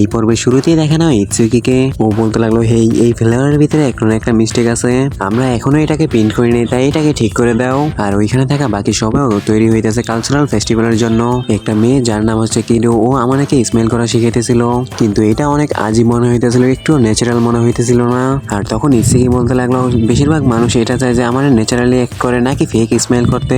এই পর্বের শুরুতেই দেখানো হয় ইৎসুকিকে। ও বলতে লাগলো, হেই, এই ফ্লেভারের ভিতরে একটা না একটা মিস্টেক আছে, আমরা এখনো এটাকে প্রিন্ট করিনি, তাই এটাকে ঠিক করে দাও। আর ওইখানে থাকা বাকি সবাইও তৈরি হইতেছে কালচারাল ফেস্টিভ্যালের জন্য। একটা মেয়ে যার নাম হচ্ছে কিডো, ও আমাকে স্মেল করা শিখাইতেছিল, কিন্তু এটা অনেক আজীব মনে হইতেছিল, একটু ন্যাচারাল মনে হইতেছিল না। আর তখন ইৎসুকি বলতে লাগলো, বেশিরভাগ মানুষ এটা চায় যে আমার ন্যাচারালি অ্যাক্ট করে নাকি ফেক স্মেল করতে।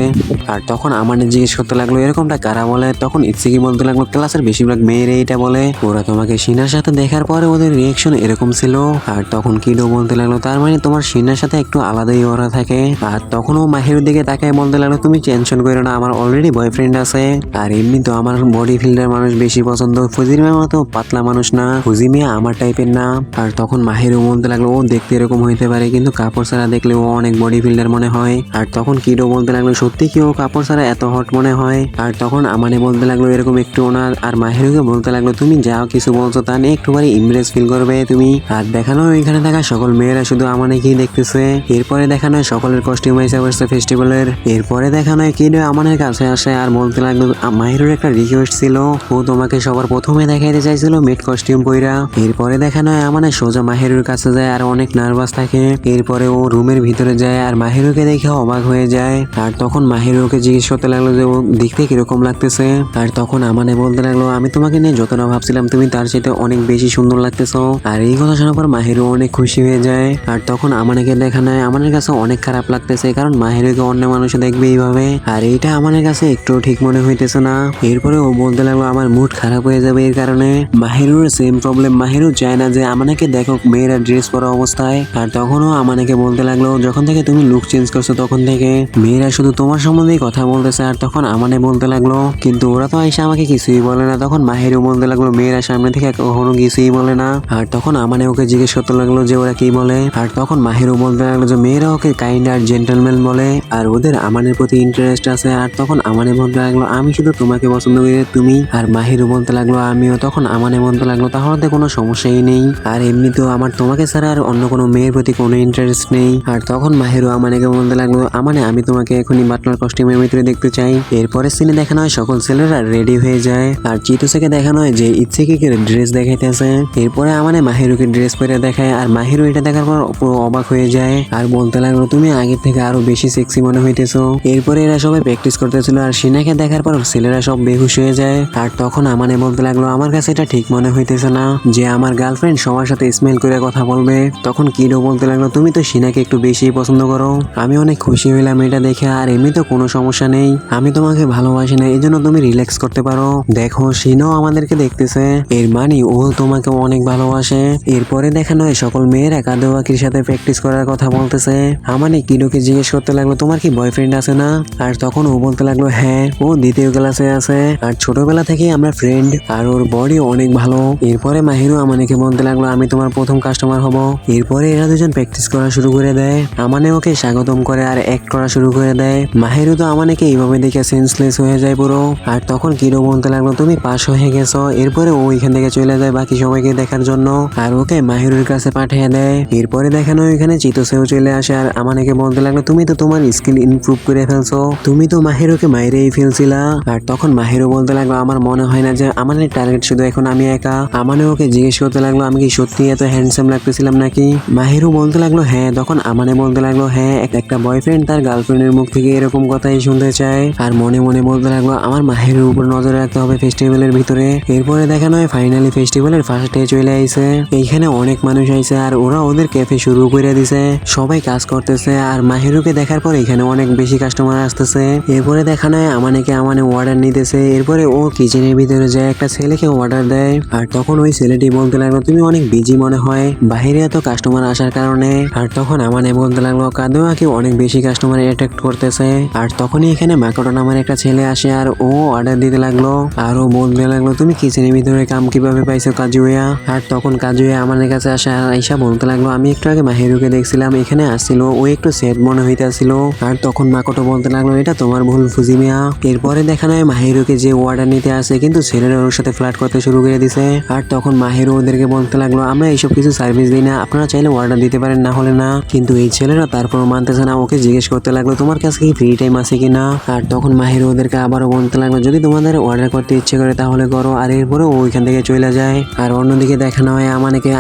আর তখন আমার জিজ্ঞেস করতে লাগলো, এরকমটা কারা বলে? তখন ইৎসুকি বলতে লাগলো, ক্লাসের বেশিরভাগ মেয়েরা এটা বলে, ওরা তোমাকে শিনার সাথে দেখার পরে ওদের রিয়েকশন এরকম ছিল। আর তখন কিডো বলতে লাগলো, তার মানে তোমার শিনার সাথে একটু আলাদাই ওরা থাকে। আর তখন ও মাহিরুর দিকে তাকায় বলতে লাগলো, তুমি টেনশন করো না, আমার অলরেডি বয়ফ্রেন্ড আছে। আর এমনি তো আমার বডি ফিল্ডার মানুষ বেশি পছন্দ, ফুজিমিয়ার মতো পাতলা মানুষ না, ফুজিমিয়া আমার টাইপের না। আর তখন মাহিরু বলতে লাগলো, ও দেখতে এরকম হইতে পারে, কিন্তু কাপড় ছাড়া দেখলে ও অনেক বডি ফিল্ডার মনে হয়। আর তখন কিডো বলতে লাগলো, সত্যি কি ও কাপড় ছাড়া এত হট মনে হয়? আর তখন আমানে বলতে লাগলো, এরকম একটু না। আর মাহিরুকে বলতে লাগলো, তুমি যাও কিছু বলছো তা নিয়ে একটুখানি ইমপ্রেস ফিল করবে তুমি। আর দেখানো এখানে থাকা সকল মেয়েরা শুধু আমানেকেই দেখতেছে। এরপরে দেখানো হয় সকলের কস্টিউম হিসেবে আসছে ফেস্টিভ্যালের। এরপরে দেখানো হয় কিডো আমানের কাছে আসে আর বলতে লাগলো, মাহিরুর একটা রিকোয়েস্ট ছিল, ও তোমাকে সবার প্রথমে দেখাইতে চাইছিল মেড কস্টিউম পইরা। এরপরে দেখানো হয় আমানে সোজা মাহিরুর কাছে যায় আর অনেক নার্ভাস থাকে। এরপরে ও রুমের ভিতরে যায় আর মাহিরুকে দেখে অবাক হয়ে যায়। আর তখন মাহিরুকে জিজ্ঞেস করতে লাগলো যে ও দেখতে কিরকম লাগতেছে। আর তখন আমানে বলতে লাগলো, আমি তোমাকে নিয়ে যতটা ভাবছিলাম তুমি তার চাইতে অনেক বেশি সুন্দর লাগতেছো। আর এই কথা শোনার পর মাহিরু অনেক খুশি হয়ে যায়। আর তখন আমাকে দেখানো হয় আমানের কাছে অনেক খারাপ লাগতেছে, কারণ মাহিরুকে অন্য মানুষ দেখবে এইভাবে, আর এইটা আমানের কাছে একটু ঠিক মনে হইতেছে না। এরপরে ও বলতে লাগলো, আমার মুড খারাপ হয়ে যাবে এর কারণে। মাহিরুর সেম প্রবলেম, মাহিরু চায় না যে আমাকে দেখো মেয়েরা ড্রেস পরা অবস্থায়। আর তখনও আমাকে বলতে লাগলো, যখন থেকে তুমি লুক চেঞ্জ করছো তখন থেকে মেয়েরা শুধু তোমার সম্বন্ধেই কথা বলতেছে। আর তখন বলতে লাগলো, কিন্তু ওরা তো এসে আমাকে কিছুই বলে না। তখন মাহিরু বলতে লাগলো, মেয়েরা সামনে থেকে কখনো কিছুই বলে না। আর তখন ওকে জিজ্ঞেস করতে লাগলো যে ওরা কি বলে। আর তখন মাহিরু বলতে লাগলো যে মেয়েরা ওকে কাইন্ড আর জেন্টলম্যান বলে, আর ওদের আমানের প্রতি ইন্টারেস্ট আছে। আর তখন বলতে লাগলো, আমি শুধু তোমাকে পছন্দ করি, তুমি। আর মাহিরু বলতে লাগলো, আমিও। তখন বলতে লাগলো, তাহলে তো কোনো সমস্যাই নেই, আর এমনিতেও আমার তোমাকে ছাড়া আর অন্য কোনো মেয়ের প্রতি কোনো ইন্টারেস্ট নেই। আর তখন মাহিরু আমাকে বলতে লাগলো, আমি তোমাকে এখনই বাটলার কস্টিউমের ভিতরে দেখতে চাই। এরপরে সিনে দেখানো হয় সকল ছেলেরা রেডি হয়ে যায় আর চিতুসেকে দেখানো হয় যে ইৎসুকিকে ড্রেস দেখাইতেছে। এরপরে মাহিরুকে ড্রেস পরে দেখায় আর মাহিরু এটা দেখার পর পুরো অবাক হয়ে যায় আর বলতে লাগলো, তুমি আগের থেকে আরো বেশি সেক্সি মনে হইতেছো। এরপরে এরা সবাই প্র্যাকটিস করতেছিল আর সিনাকে দেখার পর ছেলেরা সব বেহুশ হয়ে যায়। আর তখন বলতে লাগলো, আমার কাছে এটা ঠিক মনে হইতেছে না যে আমার গার্লফ্রেন্ড সবার সাথে স্মেল করে কথা বলবে। তখন কিডো বলতে লাগলো, তুমি তো সিনাকে একটু বেশি পছন্দ করো। আমি অনেক খুশি হইলাম এটা দেখে, আর এমনি তো কোনো সমস্যা নেই, আমি তোমাকে ভালোবাসি না, এই জন্য তুমি রিল্যাক্স করতে পারো। দেখো সিনাও আমাদেরকে দেখতেছে, এর মানে ও তোমাকে অনেক ভালোবাসে। এরপরে দেখানো হয় সকল মেয়েরা কাদোয়াকির সাথে প্র্যাকটিস করার কথা বলতেছে। কিডোকে জিজ্ঞেস করতে লাগলো, তোমার কি বয়ফ্রেন্ড আছে না? আর তখন ও বলতে লাগলো, হ্যাঁ, ও দ্বিতীয় ক্লাসে আছে, আর ছোটবেলা থেকেই আমরা ফ্রেন্ড, আর ওর বডি অনেক ভালো। এরপরে মাহিরু আমাকে বলতে লাগলো, আমি তোমার প্রথম কাস্টমার হব। এরপরে এরা দুজন প্র্যাকটিস করা শুরু করে দেয়, ওকে স্বাগতম করে আর অ্যাক্ট করা শুরু করে দেয়। মাহিরু তো আমাকে এইভাবে দেখে সেন্সলেস হয়ে যায় পুরো। আর তখন কিডো বলতে লাগলো, তুমি পাস হয়ে গেছো। এরপরে ও এখান থেকে চলে যায় বাকি সবাইকে দেখার জন্য আর ওকে মাহিরুর কাছে পাঠিয়ে দেয়। এরপরে দেখানো এখানে চিতোসেও চলে আসে আর আমাকে বলতে লাগলো, তুমি তো তোমার স্কিল ইমপ্রুভ করে ফেলছো, তুমি তো মাহিরুকে মাইরেই ফেলছিলা। আর তখন মাহিরু বলতে লাগলো, আমার মনে হয় না যে আমাদের টার্গেট শুধু এখন আমি একা। ওকে জিজ্ঞেস করতে লাগলো, আমি কি সত্যি এত হ্যান্ডসাম লাগতেছিলাম নাকি? মাহিরু বলতে লাগলো, হ্যাঁ। তখন বলতে লাগলো, হ্যাঁ, একটা বয়ফ্রেন্ড তার গার্লফ্রেন্ডের মুখ থেকে এরকম কথাই শুনতে চায়। আর মনে মনে বলতে লাগলো, আমার মাহিরুর উপর নজর রাখতে হবে ফেস্টিভ্যালের ভিতরে। এরপরে দেখানো হয় ফাইনালি ফেস্টিভ্যালের ফার্স্ট ডে চলে আইছে। এইখানে অনেক মানুষ আইছে আর ওরা ওদের ক্যাফে শুরু করে দিছে, সবাই কাজ করতেছে। আর মাহিরুকে দেখার পর এখানে অনেক বেশি কাস্টমার আসতেছে। এরপরে দেখানো হয় আমাকে অর্ডার নিতেছে। এরপরে ও কিচেনের ভিতরে যায় একটা ছেলেকে অর্ডার দেয়। আর তখন ওই ছেলেটি বলতে লাগলো, তুমি অনেক বিজি মনে হয় বাইরে এত কাস্টমার আসার কারণে। আর তখন বলতে লাগলো, কাদোয়াকে অনেক বেশি কাস্টমার অ্যাট্রাক্ট করতেছে। আর তখনই এখানে মাকোটো নামের একটা ছেলে আসে আর ও অর্ডার দিতে লাগলো আর ও বলতে লাগলো, তুমি কিচেনের ভিতরে কাম কিভাবে পাইছো কাজুয়া? আর তখন কাজুয়া আমাদের কাছে আসে আর আইসা বলতে লাগলো, আমি একটু আগে মাহিরুকে দেখছিলাম এখানে আসছিল, ও একটু সেট মনে হইতেছিল। আর তখন মাকোটো বলতে লাগলো, এটা তোমার ভুল ফুজিমিয়া। এরপরে দেখানো হয় মাহিরুকে যে অর্ডার নিতে আসে, কিন্তু ছেলেরা ওর সাথে ফ্লার্ট করতে শুরু করে দিছে। আর তখন মাহিরু ওদেরকে বলতে লাগলো, আমরা এইসব কিছু সার্ভিস দিই না, আপনারা চাইলে অর্ডার দিতে পারেন, না হলে না। কিন্তু এই ছেলেরা তারপর মানতেছে না। ওকে জিজ্ঞেস করতে লাগলো, তোমার কাছে কি ফ্রি টাইম আছে কিনা? আর তখন মাহিরু ওদেরকে আবারও বলতে লাগলো, যদি তোমাদের অর্ডার করতে ইচ্ছে করে তাহলে করো। আর এরপরে ও ওইখান থেকে থেকে চলে যায়। আর অন্যদিকে দেখানো হয়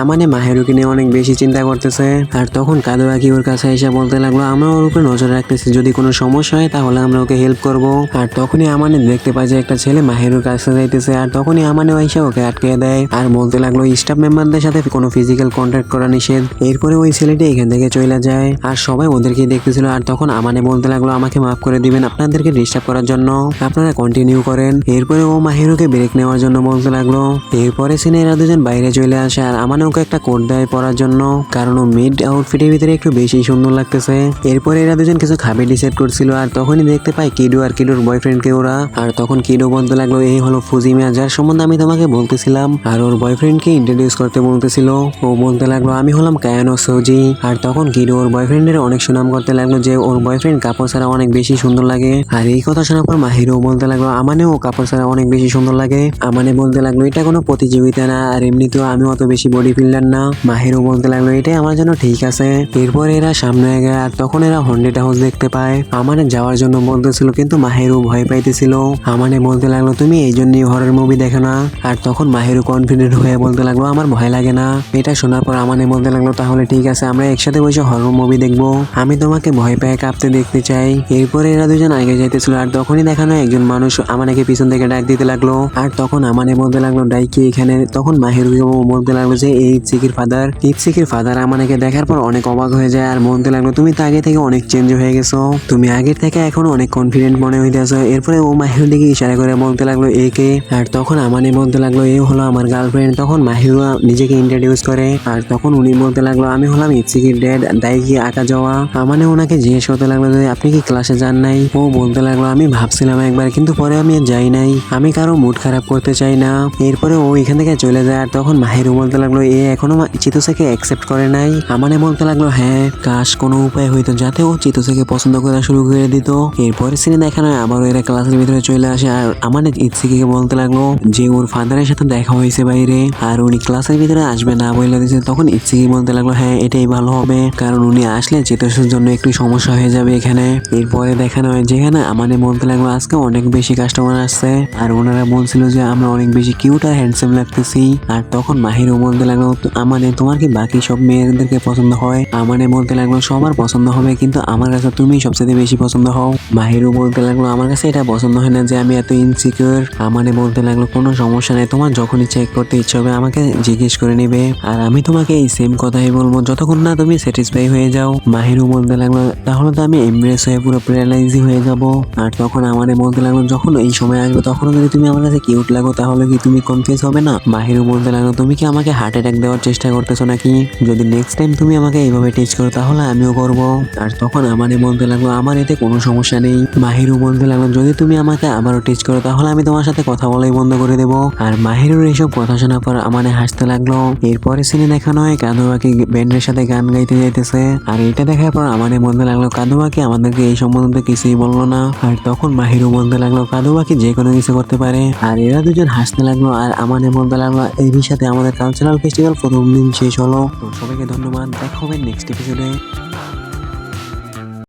আমানে মাহেরুকে নিয়ে অনেক বেশি চিন্তা করতেছে। আর তখন কাদুয়াকি ওর কাছে এসে বলতে লাগলো আমরা ওর উপরে নজর রাখতেছি, যদি কোনো সমস্যা হয় তাহলে আমরা ওকে হেল্প করব। আর তখনই আমানে দেখতে পায় যে একটা ছেলে মাহেরুর কাছে যাইতেছে। আর তখনই আমানে এসে ওকে আটকে দেয় আর বলতে লাগলো স্টাফ মেম্বারদের সাথে কোনো ফিজিক্যাল কন্ট্যাক্ট করা নিষেধ। এরপরে ওই ছেলেটি এখান থেকে চলে যায় আর সবাই ওদেরকে দেখতেছিল। আর তখন আমানে বলতে লাগলো আমাকে মাফ করে দিবেন আপনাদেরকে ডিস্টার্ব করার জন্য, আপনারা কন্টিনিউ করেন। এরপরে ও মাহিরুকে ব্রেক নেওয়ার জন্য বলতে লাগলো। এরপরে সিনে এরা দুজন বাইরে চলে আসে আর আমানে ওকে একটা কোট দেয় পরার জন্য, কারণ ও মিড আউটফিটের ভিতরে একটু বেশি সুন্দর লাগতেছে। এরপরে এরা দুজন কিছু খাবে ডিসাইড করছিল আর তখনই দেখতে পায় কিডো আর কিডোর বয়ফ্রেন্ডকে ওরা। আর তখন কিডো বলতে লাগলো এই হলো ফুজিমিয়া, যার সম্বন্ধে আমি তোমাকে বলতেছিলাম। আর ওর বয়ফ্রেন্ডকে ইন্ট্রোডিউস করতে বলতেছিল। ও বলতে লাগলো আমি হলাম কায়ানো সোজি। আর তখন কিডো ওর বয়ফ্রেন্ডের অনেক সুনাম করতে লাগলো যে ওর বয়ফ্রেন্ড কাপড় ছাড়া অনেক বেশি সুন্দর লাগে। আর এই কথা শোনার পর মাহিরও বলতে লাগলো আমানেও কাপড় ছাড়া অনেক বেশি সুন্দর লাগে। আমানে বলতে লাগলো এটা কোনো প্রতিযোগিতা না, আর এমনিতেও আমি অত বেশি বডি বিল্ডার না। মাহিরও বলতে লাগলো এটাই আমার জন্য ঠিক আছে। এরপর এরা সামনে গেছে আর তখন এরা হন্ডেড হাউস দেখতে পায়। আমানে যাওয়ার জন্য বলতেছিল কিন্তু মাহিরও ভয় পাইতেছিল। আমানে বলতে লাগলো তুমি এই জন্যই হরর মুভি দেখো না। আর তখন মাহিরও কনফিডেন্ট হয়ে বলতে লাগলো আমার ভয় লাগে না। এটা শোনার পর আমানে বলতে লাগলো তাহলে ঠিক আছে আমরা একসাথে বসে হরর মুভি দেখবো, আমি তোমাকে ভয় পেয়ে কাঁপতে দেখতে চাই। এরপরে এরা দুজন আগে যাইতেছিল আর তখনই দেখানো একজন মানুষ আমাকে পিছন থেকে ডাক দিতে লাগলো। আর তখন আমানে বলতে লাগলো ডাইকি এখানে। তখন মাহিরুকে বলতে লাগলো যে এই ইৎসিকির ফাদার আমাকে দেখার পর অনেক অবাক হয়ে যায় আর বলতে লাগলো তুমি তো আগে থেকে অনেক চেঞ্জ হয়ে গেছো, তুমি আগের থেকে এখন অনেক কনফিডেন্ট মনে হইতেছো। এরপরে ও মাহিরুর দিকে ইশারা করে বলতে লাগলো একে। আর তখন আমানে বলতে লাগলো এ হলো আমার গার্লফ্রেন্ড। তখন মাহিরু নিজেকে ইন্ট্রোডিউস করে আর তখন উনি বলতে লাগলো আমি হলাম ইৎসিকির ড্যাড দাইকি আকা যাওয়া। আমানে ওনাকে জিজ্ঞেস করতে লাগলো যে আপনি কি ক্লাসে যান নাই। ও বলতে লাগলো আমি ভাবছিলাম একবার কিন্তু পরে আমি আর যাই নাই, আমি কারো মুড খারাপ করতে চাই না। এরপরে ও এখান থেকে চলে যায় আর তখন মাহিরু বলতে লাগলো এ এখনো চিতোসাকে অ্যাকসেপ্ট করে নাই। আমানে বলতে লাগলো হ্যাঁ, কাশ কোনো উপায় হইতো যাতে ও চিতোসাকে পছন্দ করা শুরু করে দিত। এরপরে সিনে দেখানো হয় আবারও এরা ক্লাসের ভিতরে চলে আসে আর আমানে ইৎসিকিকে বলতে লাগলো যে ওর ফাদারের সাথে দেখা হয়েছে বাইরে আর উনি ক্লাসের ভিতরে আসবে না বলে দিয়েছে। তখন ইৎসিকি বলতে লাগলো হ্যাঁ এটাই ভালো হবে, কারণ উনি আসলে চিতোসের জন্য একটু সমস্যা হয়ে যাবে এখানে। এরপরে দেখানো হয় যেখানে আমানে বলতে লাগলো আজকে অনেক বেশি কাস্টমার আসছে আর ওনারা বলছিল যে আমরা অনেক বেশি কিউট আর হ্যান্ডসাম লাগতেছি। আর তখন মাহিরও বলতে লাগলো আমানে তোমার কি বাকি সব মেয়েদেরকে পছন্দ হয়। আমানে বলতে লাগলো সবার পছন্দ হবে কিন্তু আমার কাছে তুমি সবচেয়ে বেশি পছন্দ হও। মাহিরও বলতে লাগলো আমার কাছে এটা পছন্দ হয় না যে আমি এত ইনসিকিউর। আমানে বলতে লাগলো কোনো সমস্যা নেই, তোমার যখনই চেক করতে ইচ্ছে হবে আমাকে জিজ্ঞেস করে নিবে আর আমি তোমাকে এই সেম কথাই বলবো যতক্ষণ না তুমি স্যাটিসফাই হয়ে যাও। মাহিরও বলতে লাগলো তাহলে তো আমি এমব্রেস হয়ে পুরো প্যারালাইজই হয়ে যাব। আর তখন আমারে বলতে লাগলো যখন এই সময় আসবে তখন যদি তুমি আমার কাছে কিউট লাগো তাহলে কি তুমি কনফিউজ হবে না। মাহিরও বলতে লাগলো তুমি কি আমাকে হার্ট অ্যাটাক দেওয়ার চেষ্টা করতেছো নাকি, যদি নেক্সট টাইম তুমি আমাকে এইভাবে টেচ করো তাহলে আমিও করব। আর তখন আমারে বলতে লাগলো আমার এতে কোনো সমস্যা নেই। মাহিরও বলতে লাগলো যদি তুমি আমাকে আবারও টেচ করো তাহলে আমি তোমার সাথে কথা বলাই বন্ধ করে দেবো। আর মাহিরুর এইসব কথা শোনার পর আমানে হাসতে লাগলো। এরপরে সিনে দেখানো হয় কাদুয়াকি ব্যান্ডের সাথে গান গাইতে যাইতেছে আর এটা দেখার পর আমারে বলতে লাগলো কাদুয়াকি আমাদেরকে এই সম্বন্ধে কিছুই বললো না। আর তখন মাহিরও বলতে লাগলো কাদুয়াকি যে কোনো কিছু করতে পারে। আর এরা দুজন হাসতে লাগলো আর আমানে বলতে লাগলো এই সাথে আমাদের কালচারাল ফেস্টিভ্যাল প্রথম দিন শেষ হলো। তো সবাইকে ধন্যবাদ, দেখা হবে নেক্সট এপিসোডে।